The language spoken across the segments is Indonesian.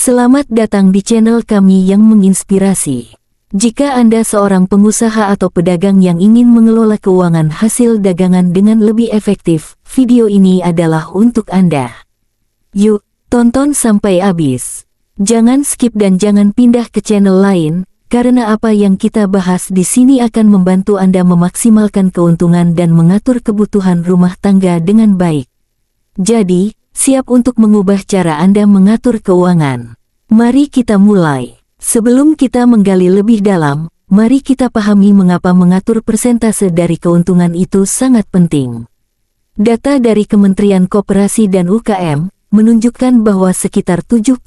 Selamat datang di channel kami yang menginspirasi. Jika Anda seorang pengusaha atau pedagang yang ingin mengelola keuangan hasil dagangan dengan lebih efektif, video ini adalah untuk Anda. Yuk, tonton sampai habis. Jangan skip dan jangan pindah ke channel lain, karena apa yang kita bahas di sini akan membantu Anda memaksimalkan keuntungan dan mengatur kebutuhan rumah tangga dengan baik. Jadi, siap untuk mengubah cara Anda mengatur keuangan. Mari kita mulai. Sebelum kita menggali lebih dalam, mari kita pahami mengapa mengatur persentase dari keuntungan itu sangat penting. Data dari Kementerian Koperasi dan UKM menunjukkan bahwa sekitar 70%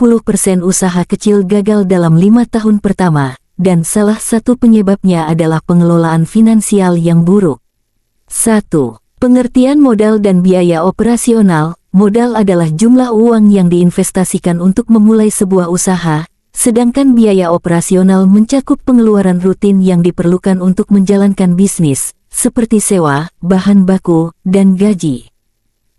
usaha kecil gagal dalam 5 tahun pertama, dan salah satu penyebabnya adalah pengelolaan finansial yang buruk. 1. Pengertian modal dan biaya operasional. Modal adalah jumlah uang yang diinvestasikan untuk memulai sebuah usaha, sedangkan biaya operasional mencakup pengeluaran rutin yang diperlukan untuk menjalankan bisnis, seperti sewa, bahan baku, dan gaji.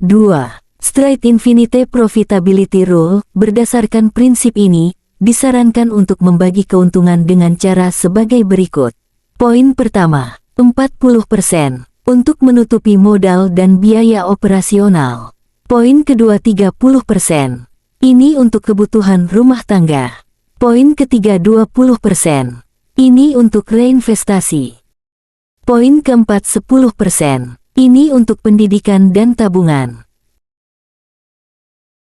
2. Straight Infinite Profitability Rule. Berdasarkan prinsip ini, disarankan untuk membagi keuntungan dengan cara sebagai berikut. Poin pertama, 40% untuk menutupi modal dan biaya operasional. Poin kedua 30%. Ini untuk kebutuhan rumah tangga. Poin ketiga 20%. Ini untuk reinvestasi. Poin keempat 10%. Ini untuk pendidikan dan tabungan.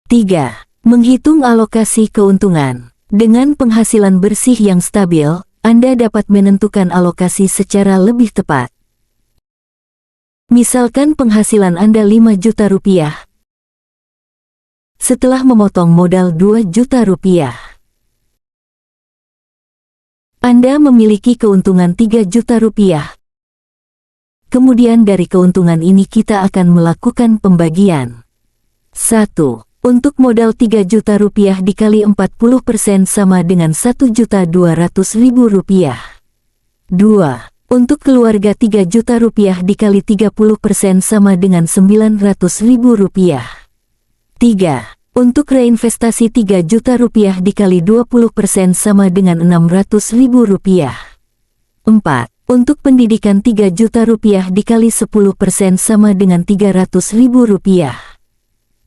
3. Menghitung alokasi keuntungan. Dengan penghasilan bersih yang stabil, Anda dapat menentukan alokasi secara lebih tepat. Misalkan penghasilan Anda 5 juta rupiah. Setelah memotong modal 2 juta rupiah, Anda memiliki keuntungan 3 juta rupiah. Kemudian dari keuntungan ini kita akan melakukan pembagian. 1. Untuk modal 3 juta rupiah dikali 40% sama dengan 1.200.000 rupiah. 2. Untuk keluarga 3 juta rupiah dikali 30% sama dengan 900.000 rupiah. 3. Untuk reinvestasi 3 juta rupiah dikali 20% sama dengan 600.000 rupiah. 4. Untuk pendidikan 3 juta rupiah dikali 10% sama dengan 300.000 rupiah.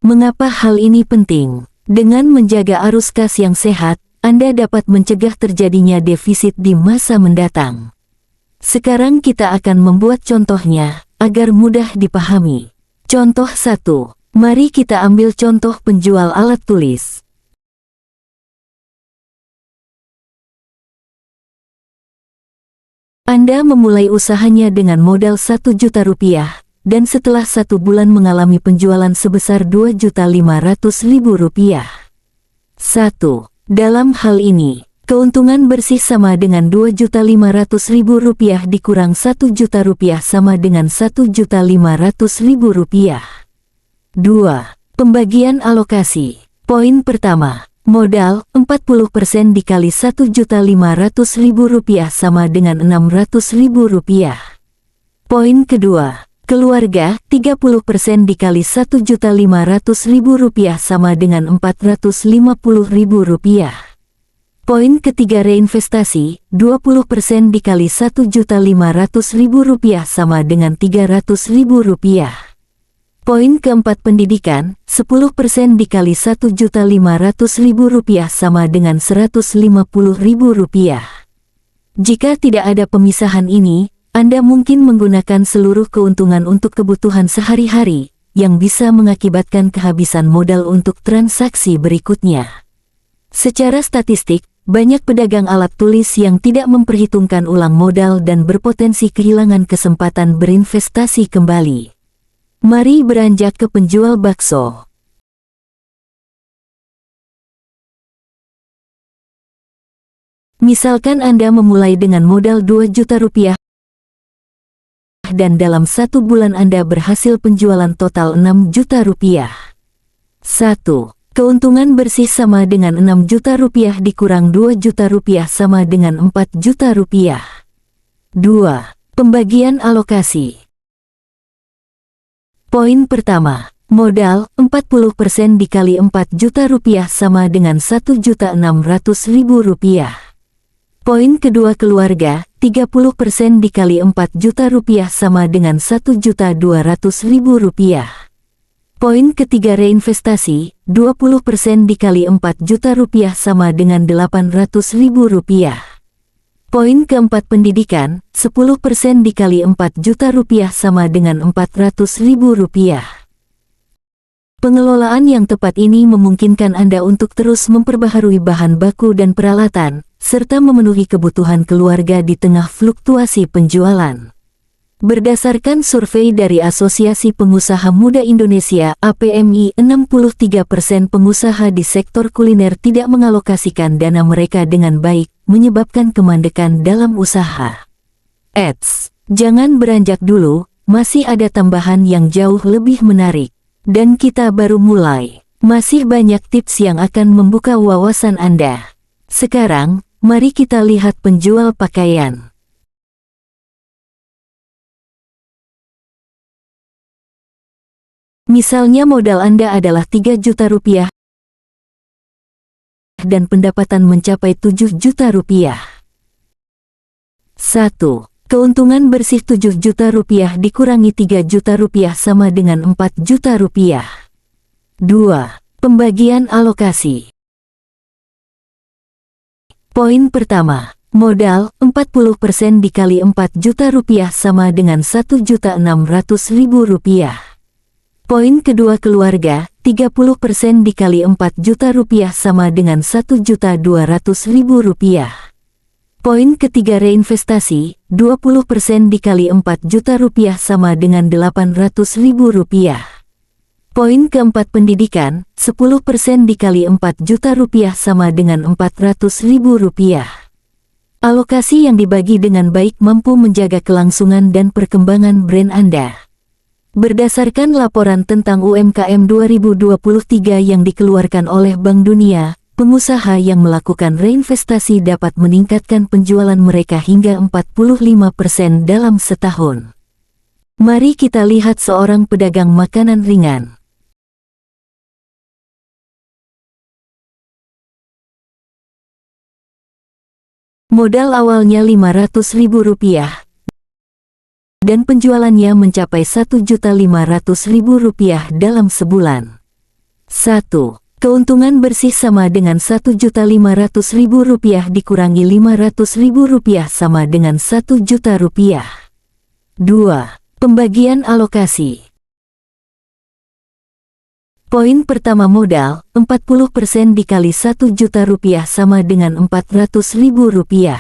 Mengapa hal ini penting? Dengan menjaga arus kas yang sehat, Anda dapat mencegah terjadinya defisit di masa mendatang. Sekarang kita akan membuat contohnya, agar mudah dipahami. Contoh 1. Mari kita ambil contoh penjual alat tulis. Anda memulai usahanya dengan modal 1 juta rupiah, dan setelah 1 bulan mengalami penjualan sebesar 2.500.000 rupiah. 1. Dalam hal ini, keuntungan bersih sama dengan 2.500.000 rupiah dikurang 1 juta rupiah sama dengan 1.500.000 rupiah. 2. Pembagian alokasi. Poin pertama, modal 40% dikali 1.500.000 rupiah sama dengan 600.000 rupiah. Poin kedua, keluarga 30% dikali 1.500.000 rupiah sama dengan 450.000 rupiah. Poin ketiga reinvestasi 20% dikali 1.500.000 rupiah sama dengan 300.000 rupiah. Poin keempat pendidikan, 10% dikali 1.500.000 rupiah sama dengan 150.000 rupiah. Jika tidak ada pemisahan ini, Anda mungkin menggunakan seluruh keuntungan untuk kebutuhan sehari-hari, yang bisa mengakibatkan kehabisan modal untuk transaksi berikutnya. Secara statistik, banyak pedagang alat tulis yang tidak memperhitungkan ulang modal dan berpotensi kehilangan kesempatan berinvestasi kembali. Mari beranjak ke penjual bakso. Misalkan Anda memulai dengan modal 2 juta rupiah dan dalam 1 bulan Anda berhasil penjualan total 6 juta rupiah. 1. Keuntungan bersih sama dengan 6 juta rupiah dikurang 2 juta rupiah sama dengan 4 juta rupiah. 2. Pembagian alokasi. Poin pertama, Modal, 40% dikali 4 juta rupiah sama dengan 1.600.000 rupiah. Poin kedua keluarga, 30% dikali 4 juta rupiah sama dengan 1.200.000 rupiah. Poin ketiga reinvestasi, 20% dikali 4 juta rupiah sama dengan 800.000 rupiah. Poin keempat pendidikan, 10% dikali 4 juta rupiah sama dengan 400.000 rupiah. Pengelolaan yang tepat ini memungkinkan Anda untuk terus memperbaharui bahan baku dan peralatan, serta memenuhi kebutuhan keluarga di tengah fluktuasi penjualan. Berdasarkan survei dari Asosiasi Pengusaha Muda Indonesia (APMI), 63% pengusaha di sektor kuliner tidak mengalokasikan dana mereka dengan baik, menyebabkan kemandekan dalam usaha. Eits, jangan beranjak dulu, masih ada tambahan yang jauh lebih menarik. Dan kita baru mulai. Masih banyak tips yang akan membuka wawasan Anda. Sekarang, mari kita lihat penjual pakaian. Misalnya modal Anda adalah 3 juta rupiah dan pendapatan mencapai 7 juta rupiah. 1. Keuntungan bersih 7 juta rupiah dikurangi 3 juta rupiah sama dengan 4 juta rupiah. 2. Pembagian alokasi. Poin pertama, modal 40% dikali 4 juta rupiah sama dengan 1.600.000 rupiah. Poin kedua keluarga, 30% dikali 4 juta rupiah sama dengan 1.200.000 rupiah. Poin ketiga reinvestasi, 20% dikali 4 juta rupiah sama dengan 800.000 rupiah. Poin keempat pendidikan, 10% dikali 4 juta rupiah sama dengan 400.000 rupiah. Alokasi yang dibagi dengan baik mampu menjaga kelangsungan dan perkembangan brand Anda. Berdasarkan laporan tentang UMKM 2023 yang dikeluarkan oleh Bank Dunia, pengusaha yang melakukan reinvestasi dapat meningkatkan penjualan mereka hingga 45% dalam setahun. Mari kita lihat seorang pedagang makanan ringan. Modal awalnya Rp500.000 dan penjualannya mencapai Rp1.500.000 dalam sebulan. 1. Keuntungan bersih sama dengan Rp1.500.000 dikurangi Rp500.000 sama dengan Rp1 juta. 2. Pembagian alokasi. Poin pertama modal, 40% dikali Rp1 juta sama dengan Rp400.000.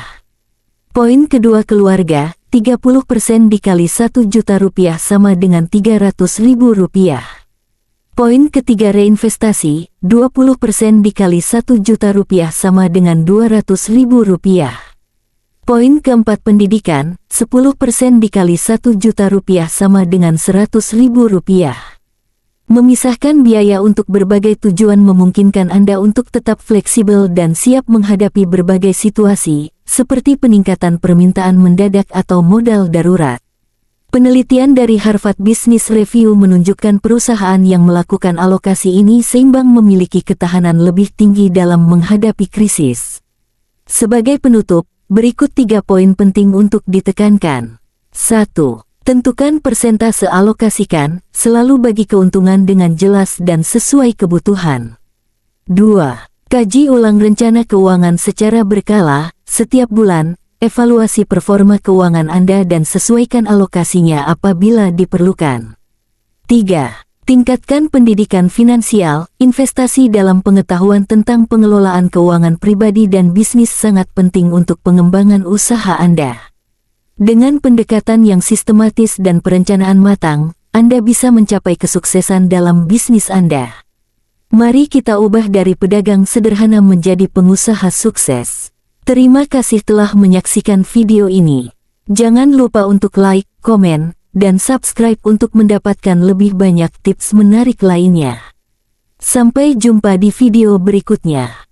Poin kedua keluarga, 30% dikali Rp1 juta sama dengan Rp300.000. Poin ketiga reinvestasi, 20% dikali Rp1 juta sama dengan Rp200.000. Poin keempat pendidikan, 10% dikali Rp1 juta sama dengan Rp100.000. Memisahkan biaya untuk berbagai tujuan memungkinkan Anda untuk tetap fleksibel dan siap menghadapi berbagai situasi, seperti peningkatan permintaan mendadak atau modal darurat. Penelitian dari Harvard Business Review menunjukkan perusahaan yang melakukan alokasi ini seimbang memiliki ketahanan lebih tinggi dalam menghadapi krisis. Sebagai penutup, berikut 3 poin penting untuk ditekankan. 1. Tentukan persentase alokasikan, selalu bagi keuntungan dengan jelas dan sesuai kebutuhan. 2. Kaji ulang rencana keuangan secara berkala, setiap bulan. Evaluasi performa keuangan Anda dan sesuaikan alokasinya apabila diperlukan. 3. Tingkatkan pendidikan finansial, investasi dalam pengetahuan tentang pengelolaan keuangan pribadi dan bisnis sangat penting untuk pengembangan usaha Anda. Dengan pendekatan yang sistematis dan perencanaan matang, Anda bisa mencapai kesuksesan dalam bisnis Anda. Mari kita ubah dari pedagang sederhana menjadi pengusaha sukses. Terima kasih telah menyaksikan video ini. Jangan lupa untuk like, komen, dan subscribe untuk mendapatkan lebih banyak tips menarik lainnya. Sampai jumpa di video berikutnya.